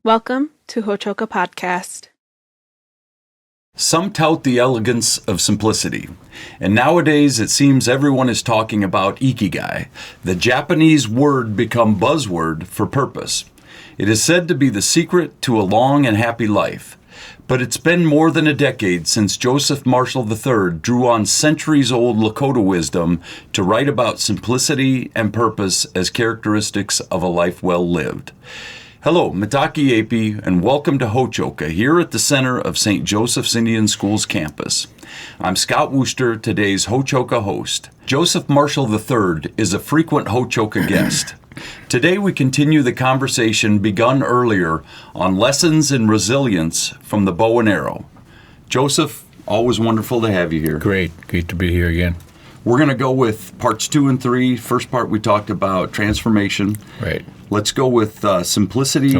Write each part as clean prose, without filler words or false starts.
Welcome to Hochoka Podcast. Some tout the elegance of simplicity, and nowadays it seems everyone is talking about ikigai, the Japanese word become buzzword for purpose. It is said to be the secret to a long and happy life, but it's been more than a decade since Joseph Marshall III drew on centuries-old Lakota wisdom to write about simplicity and purpose as characteristics of a life well lived. Hello, Mitaki Api, and welcome to Hochoka, here at the center of St. Joseph's Indian School's campus. I'm Scott Wooster, today's Hochoka host. Joseph Marshall III is a frequent Hochoka guest. Today we continue the conversation begun earlier on lessons in resilience from the bow and arrow. Joseph, always wonderful to have you here. Great to be here again. We're going to go with parts 2 and 3. First part we talked about transformation. Right. Let's go with simplicity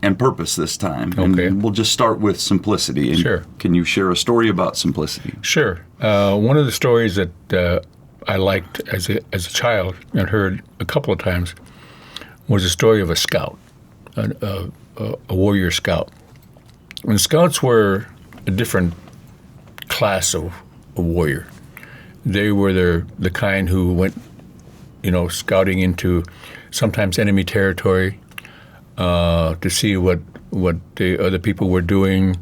and purpose this time. Okay. And we'll just start with simplicity. And sure. Can you share a story about simplicity? Sure. One of the stories that I liked as a child and heard a couple of times was a story of a scout, a warrior scout. And scouts were a different class of warrior. They were the kind who went, scouting into sometimes enemy territory to see what the other people were doing,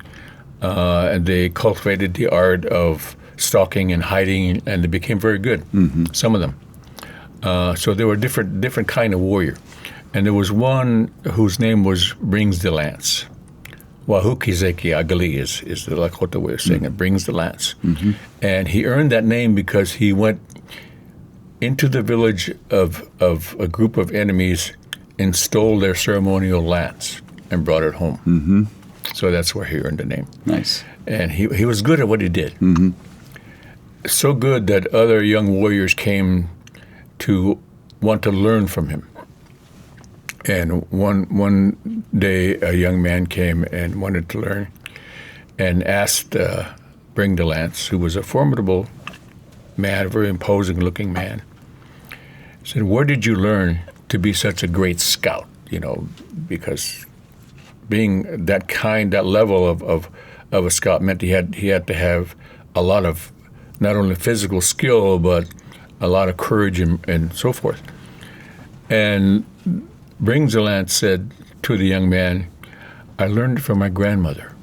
and they cultivated the art of stalking and hiding, and they became very good. Mm-hmm. Some of them. So they were different kind of warrior, and there was one whose name was Brings the Lance. Wahukizeki Agali is the Lakota way of saying it, brings the lance. Mm-hmm. And he earned that name because he went into the village of a group of enemies and stole their ceremonial lance and brought it home. Mm-hmm. So that's where he earned the name. Nice. And he was good at what he did. Mm-hmm. So good that other young warriors came to want to learn from him. And one day, a young man came and wanted to learn and asked Bring the Lance, who was a formidable man, a very imposing-looking man, said, "Where did you learn to be such a great scout?" Because being that level of a scout meant he had to have a lot of not only physical skill, but a lot of courage and so forth. And Brings the Lance said to the young man, "I learned it from my grandmother,"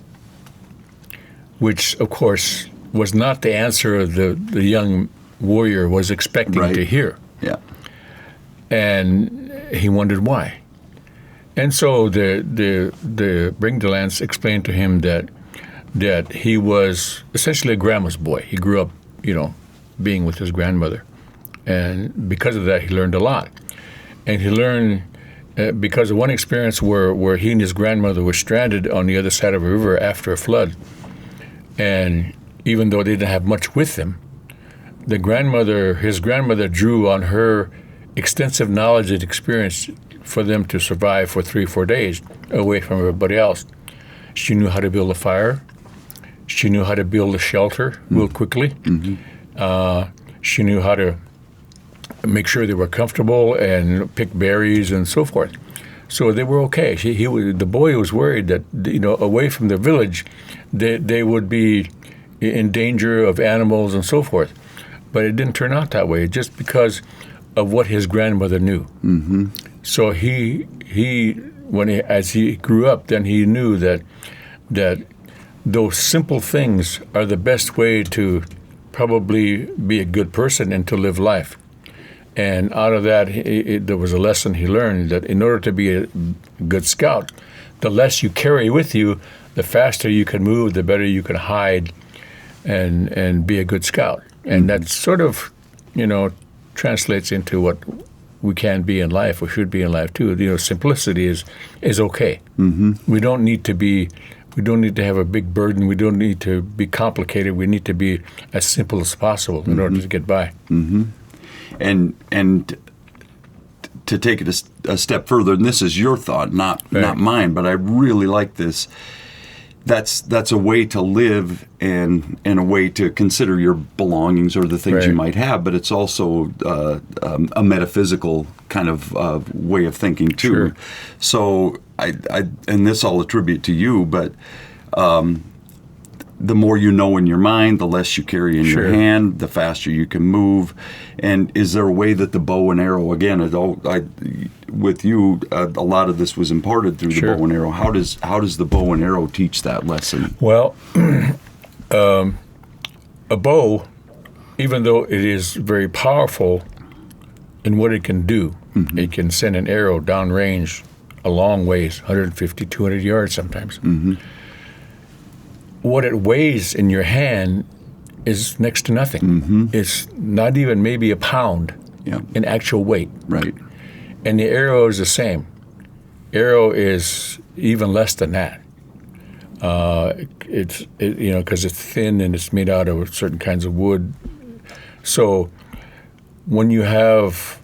which, of course, was not the answer the young warrior was expecting to hear. Yeah. And he wondered why. And so the Bring the Lance explained to him that he was essentially a grandma's boy. He grew up, being with his grandmother. And because of that, he learned a lot. And he learned because of one experience where he and his grandmother were stranded on the other side of a river after a flood. And even though they didn't have much with them, his grandmother drew on her extensive knowledge and experience for them to survive for 3-4 days away from everybody else. She knew how to build a fire. She knew how to build a shelter real quickly. Mm-hmm. She knew how to make sure they were comfortable and pick berries and so forth. So they were okay. The boy was worried that, away from the village, they would be in danger of animals and so forth. But it didn't turn out that way, just because of what his grandmother knew. Mm-hmm. So as he grew up, then he knew that those simple things are the best way to probably be a good person and to live life. And out of that, there was a lesson he learned that in order to be a good scout, the less you carry with you, the faster you can move, the better you can hide and be a good scout. And that sort of, translates into what we can be in life or should be in life too. Simplicity is okay. Mm-hmm. We don't need to have a big burden. We don't need to be complicated. We need to be as simple as possible in order to get by. Mm-hmm. And to take it a step further, and this is your thought, not mine, but I really like this. That's a way to live and a way to consider your belongings or the things you might have, but it's also a metaphysical kind of way of thinking too. Sure. So and this I'll attribute to you, but the more you know in your mind, the less you carry in your hand, the faster you can move. And is there a way that the bow and arrow, again, with you, a lot of this was imparted through the bow and arrow. How does the bow and arrow teach that lesson? Well, a bow, even though it is very powerful in what it can do, it can send an arrow downrange a long ways, 150, 200 yards sometimes. What it weighs in your hand is next to nothing. It's not even maybe a pound in actual weight. Right. And the arrow is the same. Arrow is even less than that. Because it's thin and it's made out of certain kinds of wood. So when you have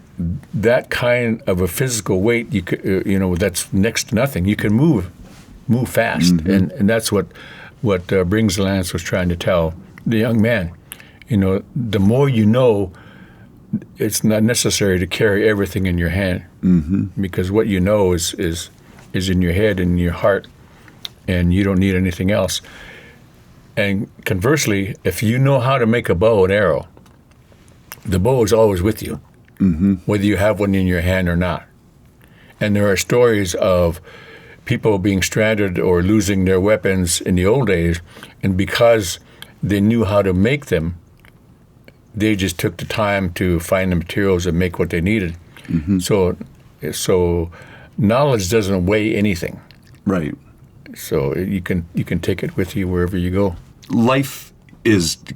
that kind of a physical weight, you could, that's next to nothing. You can move fast, and that's what Brings the Lance was trying to tell the young man. The more you know, it's not necessary to carry everything in your hand, because what you know is in your head and in your heart, and you don't need anything else. And conversely, if you know how to make a bow and arrow, the bow is always with you, whether you have one in your hand or not. And there are stories of people being stranded or losing their weapons in the old days, and because they knew how to make them, they just took the time to find the materials and make what they needed. So knowledge doesn't weigh anything. Right. So you can take it with you wherever you go. Life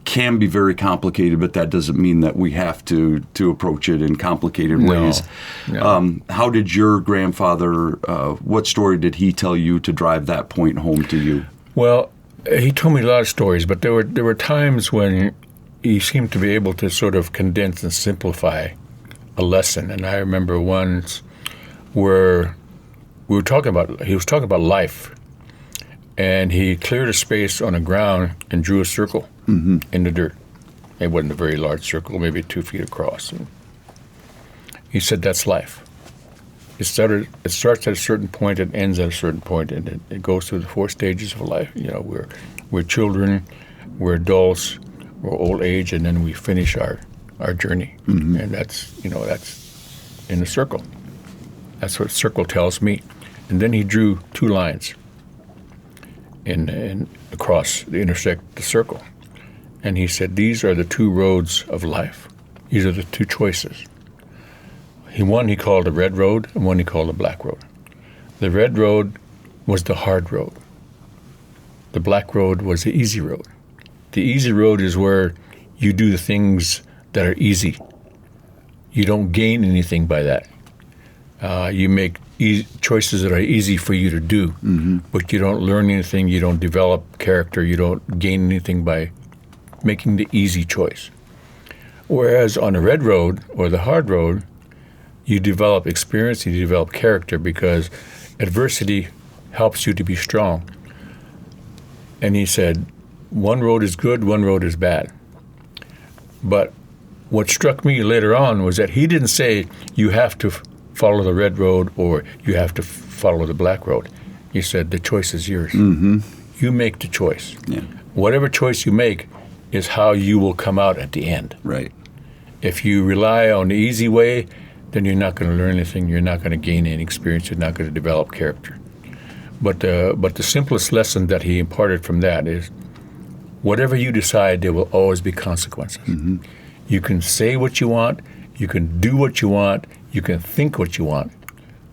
can be very complicated, but that doesn't mean that we have to approach it in complicated ways. No. How did your grandfather, what story did he tell you to drive that point home to you? Well, he told me a lot of stories, but there were times when he seemed to be able to sort of condense and simplify a lesson. And I remember once where he was talking about life, and he cleared a space on the ground and drew a circle in the dirt. It wasn't a very large circle, maybe 2 feet across. And he said, "That's life. It starts at a certain point and ends at a certain point, and it goes through the 4 stages of life. We're children, we're adults, we're old age, and then we finish our journey. And that's in a circle. That's what circle tells me." And then he drew 2 lines in across intersect the circle, and he said, "These are the 2 roads of life. These are the 2 choices." One he called the red road, and one he called the black road. The red road was the hard road. The black road was the easy road. The easy road is where you do the things that are easy. You don't gain anything by that. You make choices that are easy for you to do, but you don't learn anything, you don't develop character, you don't gain anything by making the easy choice. Whereas on the red road or the hard road, you develop experience, you develop character, because adversity helps you to be strong. And he said, one road is good, one road is bad. But what struck me later on was that he didn't say you have to follow the red road or you have to follow the black road. He said the choice is yours. You make the choice. Yeah. Whatever choice you make is how you will come out at the end. Right. If you rely on the easy way, then you're not going to learn anything. You're not going to gain any experience. You're not going to develop character. But the simplest lesson that he imparted from that is, whatever you decide, there will always be consequences. You can say what you want, you can do what you want, you can think what you want,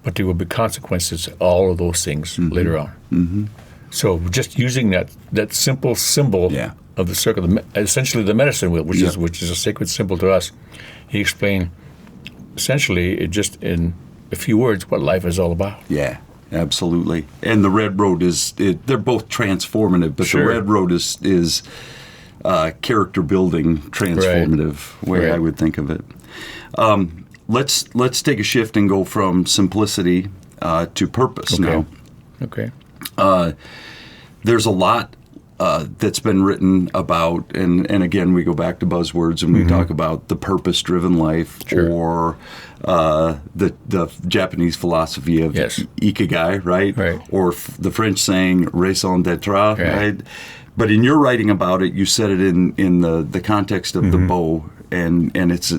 but there will be consequences to all of those things later on. So just using that simple symbol of the circle, essentially the medicine wheel, which is a sacred symbol to us, he explained essentially just in a few words what life is all about. Yeah. Absolutely. And the red road they're both transformative, but the red road is character building, transformative way I would think of it. Let's take a shift and go from simplicity to purpose now. Okay. There's a lot that's been written about, and again, we go back to buzzwords and we talk about the purpose-driven life, Sure. or the Japanese philosophy of Yes. ikigai, right? Right. Or the French saying raison d'être, right? But in your writing about it, you said it in the context of the bow, and it's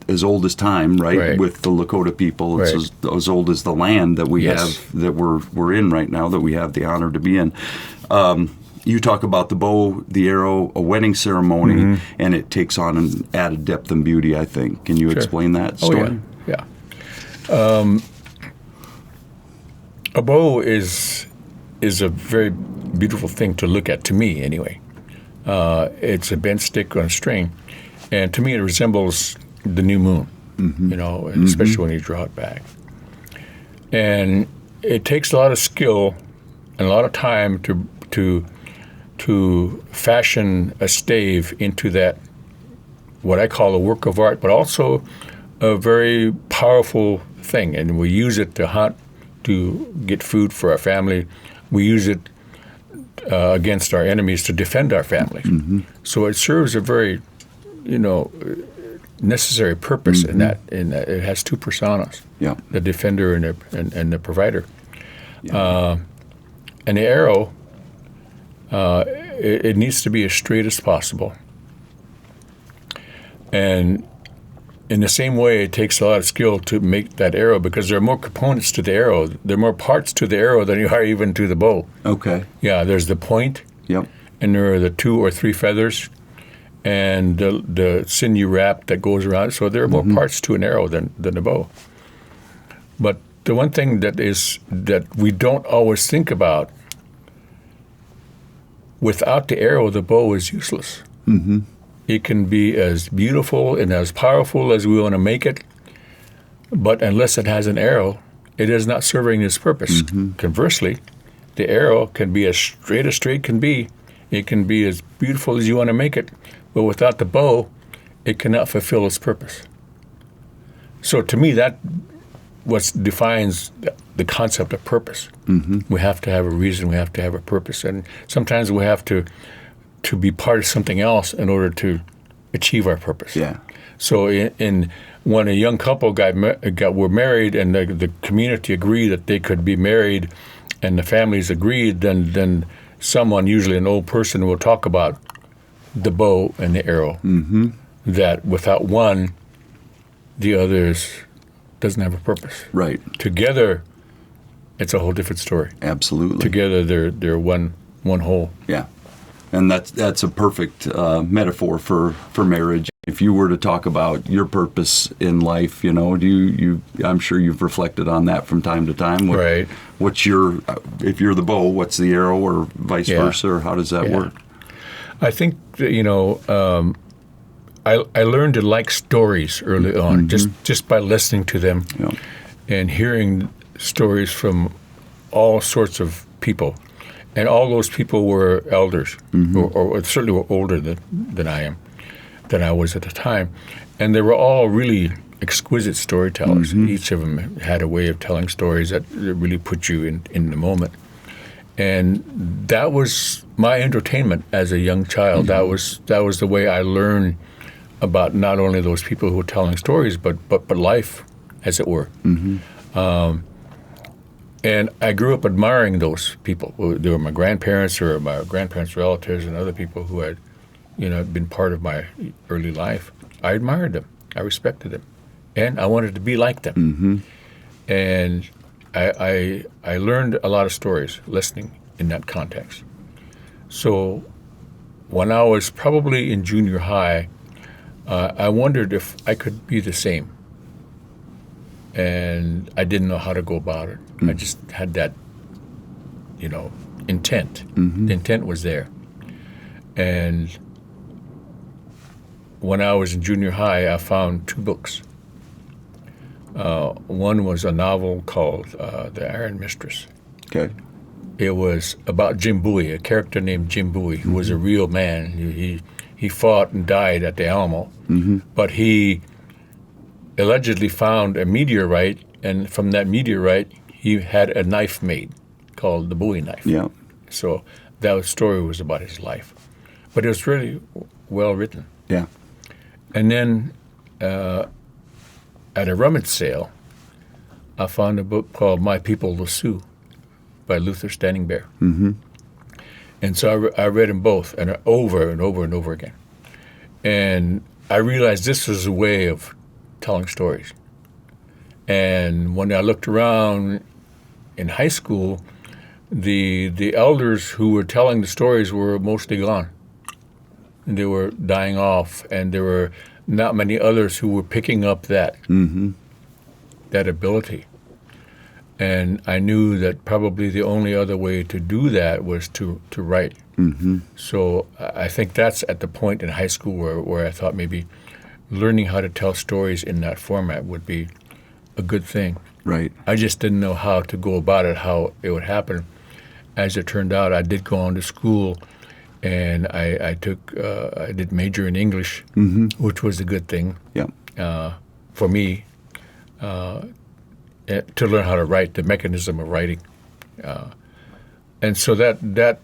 as old as time, right? Right. With the Lakota people, it's Right. as old as the land that we Yes. have, that we're in right now, that we have the honor to be in. You talk about the bow, the arrow, a wedding ceremony, and it takes on an added depth and beauty, I think. Can you explain that story? Yeah. A bow is a very beautiful thing to look at, to me anyway. It's a bent stick on a string, and to me it resembles the new moon, especially when you draw it back. And it takes a lot of skill and a lot of time to fashion a stave into that, what I call a work of art, but also a very powerful thing. And we use it to hunt, to get food for our family. We use it against our enemies to defend our families. So it serves a very, necessary purpose in that. It has two personas: Yeah. the defender and the provider. And the arrow, it needs to be as straight as possible. And in the same way, it takes a lot of skill to make that arrow, because there are more components to the arrow. There are more parts to the arrow than you are even to the bow. Okay. Yeah, there's the point, Yep. and there are the 2 or 3 feathers, and the sinew wrap that goes around. So there are more parts to an arrow than a bow. But the one thing that we don't always think about, without the arrow, the bow is useless. It can be as beautiful and as powerful as we want to make it, but unless it has an arrow, it is not serving its purpose. Conversely, the arrow can be as straight can be. It can be as beautiful as you want to make it, but without the bow, it cannot fulfill its purpose. So to me, that what defines the concept of purpose. We have to have a reason. We have to have a purpose, and sometimes we have to be part of something else in order to achieve our purpose. Yeah. So when a young couple were married, and the community agreed that they could be married, and the families agreed, then someone, usually an old person, will talk about the bow and the arrow. That without one, the others doesn't have a purpose. Right. Together, it's a whole different story. Absolutely. Together, they're one whole. Yeah. And that's a perfect metaphor for marriage. If you were to talk about your purpose in life, I'm sure you've reflected on that from time to time. Right. What's if you're the bow, what's the arrow, or vice versa, or how does that work? I think that, I learned to like stories early on, just by listening to them and hearing stories from all sorts of people. And all those people were elders, or certainly were older than I was at the time. And they were all really exquisite storytellers. Each of them had a way of telling stories that really put you in the moment. And that was my entertainment as a young child. That was the way I learned about not only those people who were telling stories, but life, as it were. And I grew up admiring those people. They were my grandparents, or my grandparents' relatives, and other people who had, been part of my early life. I admired them. I respected them, and I wanted to be like them. And I learned a lot of stories listening in that context. So when I was probably in junior high, I wondered if I could be the same. And I didn't know how to go about it. I just had that, intent. The intent was there. And when I was in junior high, I found 2 books. One was a novel called The Iron Mistress. Okay. It was about Jim Bowie, a character named Jim Bowie, who was a real man. He fought and died at the Alamo, but he allegedly found a meteorite, and from that meteorite, he had a knife made called the Bowie knife. Yeah. So that story was about his life. But it was really well written. Yeah. And then at a rummage sale, I found a book called My People, the Sioux by Luther Standing Bear. Mm-hmm. And so I read them both and over and over and over again. And I realized this was a way of telling stories. And when I looked around in high school, the elders who were telling the stories were mostly gone. And they were dying off, and there were not many others who were picking up that that ability. And I knew that probably the only other way to do that was to write. Mm-hmm. So I think that's at the point in high school where I thought maybe learning how to tell stories in that format would be a good thing. Right. I just didn't know how to go about it, how it would happen. As it turned out, I did go on to school, and I did major in English, which was a good thing for me to learn how to write, the mechanism of writing. And so that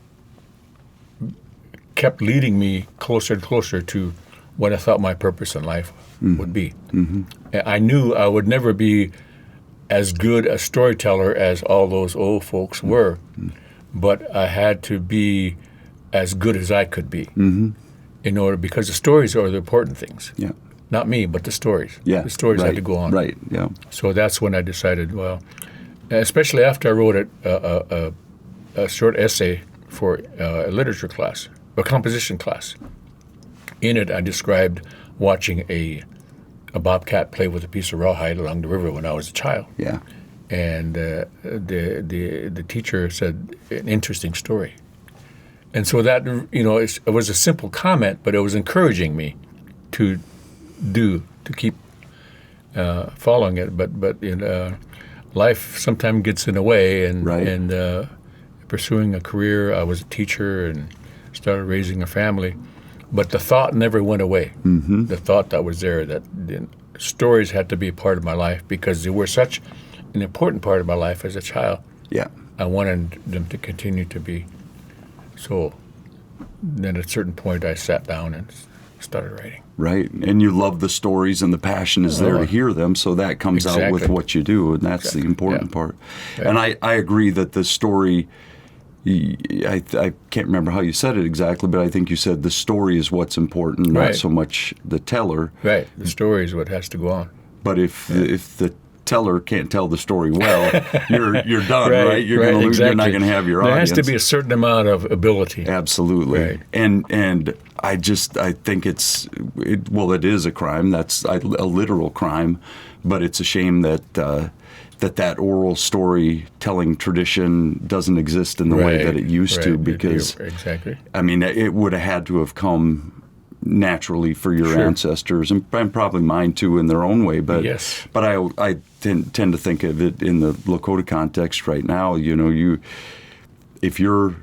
kept leading me closer and closer to what I thought my purpose in life would be. Mm-hmm. I knew I would never be as good a storyteller as all those old folks were, but I had to be as good as I could be in order, because the stories are the important things. Yeah. Not me, but the stories. Yeah. The stories had to go on. Right, yeah. So that's when I decided, well, especially after I wrote a short essay for a literature class, a composition class. In it, I described watching a bobcat play with a piece of rawhide along the river when I was a child. Yeah. And the teacher said, an interesting story. And so that, it was a simple comment, but it was encouraging me to keep following it. But life sometimes gets in the way, and pursuing a career, I was a teacher and started raising a family. But the thought never went away. Mm-hmm. The thought that was there, that the stories had to be a part of my life because they were such an important part of my life as a child. Yeah. I wanted them to continue to be. So then at a certain point I sat down and started writing. Right. And you love the stories, and the passion is there to hear them, so that comes out with what you do, and that's the important part. Right. And I agree that the story, I can't remember how you said it exactly, but I think you said the story is what's important, not so much the teller. Right. The story is what has to go on. But if the teller can't tell the story well, you're done, right? You're going to lose. You're not going to have your audience. There has to be a certain amount of ability. Absolutely. Right. And I think it is a crime. That's a literal crime, but it's a shame that that oral storytelling tradition doesn't exist in the way that it used to, because I mean, it would have had to have come naturally for your ancestors, and probably mine too in their own way. But but I tend to think of it in the Lakota context right now. If you're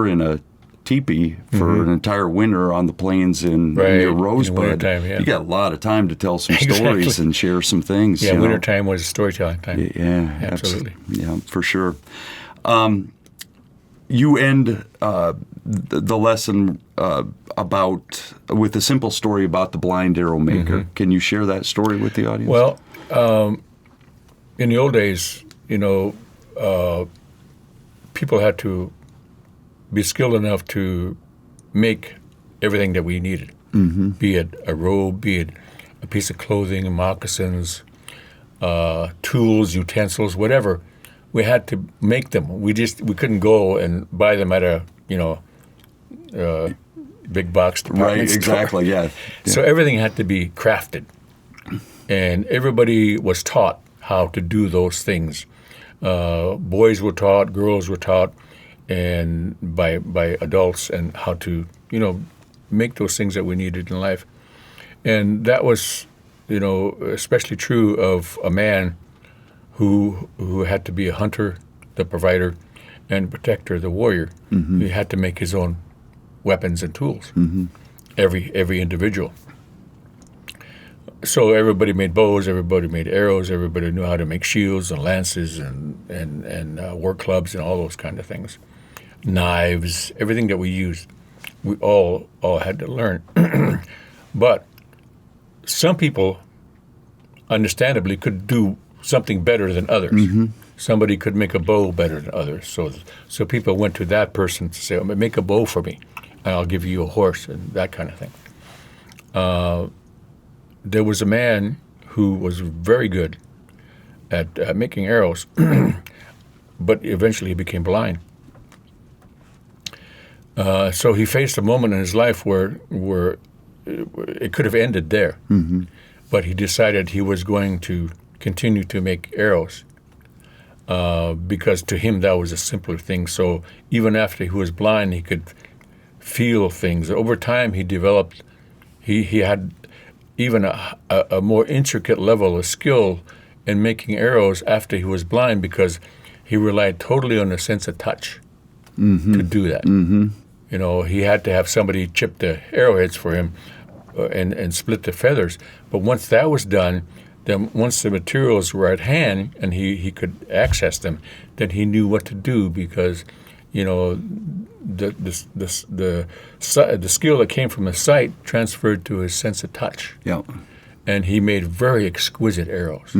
in a teepee for an entire winter on the plains near Rosebud, you got a lot of time to tell some stories and share some things. Yeah, wintertime was storytelling time. Yeah, absolutely. Yeah, for sure. You end the lesson with a simple story about the blind arrow maker. Mm-hmm. Can you share that story with the audience? Well, in the old days, people had to be skilled enough to make everything that we needed, be it a robe, be it a piece of clothing, moccasins, tools, utensils, whatever. We had to make them. We couldn't go and buy them at a big box department store. Exactly, yeah. So everything had to be crafted, and everybody was taught how to do those things. Boys were taught, girls were taught, and by adults, and how to make those things that we needed in life. And that was especially true of a man who had to be a hunter, the provider, and protector, the warrior. Mm-hmm. He had to make his own weapons and tools. Mm-hmm. Every individual. So everybody made bows, everybody made arrows, everybody knew how to make shields and lances and war clubs and all those kind of things. knives, everything that we used, we all had to learn. But some people, understandably, could do something better than others. Mm-hmm. Somebody could make a bow better than others. So people went to that person to say, make a bow for me, and I'll give you a horse, and that kind of thing. There was a man who was very good at making arrows, but eventually he became blind. So he faced a moment in his life where it could have ended there. Mm-hmm. But he decided he was going to continue to make arrows because to him that was a simpler thing. So even after he was blind, he could feel things. Over time, he developed, he had even a more intricate level of skill in making arrows after he was blind because he relied totally on the sense of touch to do that. Mm-hmm. You know, he had to have somebody chip the arrowheads for him and split the feathers. But once that was done, then once the materials were at hand and he could access them, then he knew what to do because, you know, the skill that came from the sight transferred to his sense of touch. Yeah. And he made very exquisite arrows,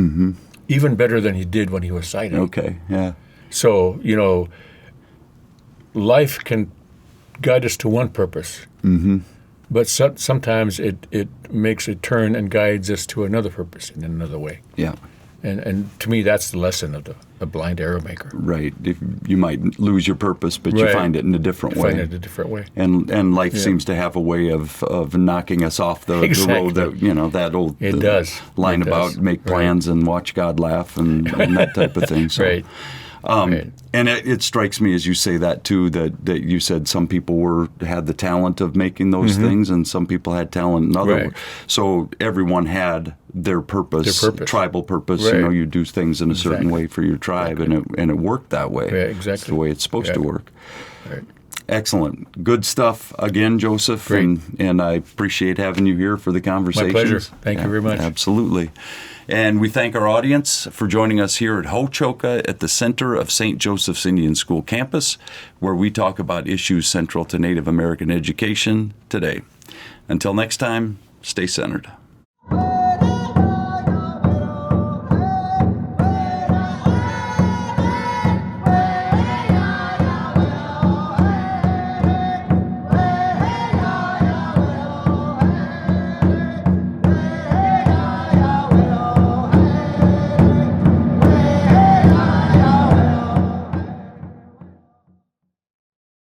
even better than he did when he was sighted. Okay, yeah. So, you know, life can guide us to one purpose, but sometimes it makes a turn and guides us to another purpose in another way. Yeah. And to me, that's the lesson of the blind arrow maker. Right. You might lose your purpose, but you find it in a different way. Find it a different way. And life seems to have a way of knocking us off the road that, you know, that old line about make plans and watch God laugh and that type of thing. So, right. And it strikes me as you say that too, that you said some people had the talent of making those things and some people had talent in other. So everyone had their purpose. Tribal purpose. Right. You know, you do things in a certain way for your tribe, and it worked that way. Yeah, exactly. It's the way it's supposed to work. Right. Excellent. Good stuff again, Joseph. Great. And I appreciate having you here for the conversation. My pleasure. Thank you very much. Absolutely. And we thank our audience for joining us here at Ho-Chokeh at the center of St. Joseph's Indian School campus, where we talk about issues central to Native American education today. Until next time, stay centered.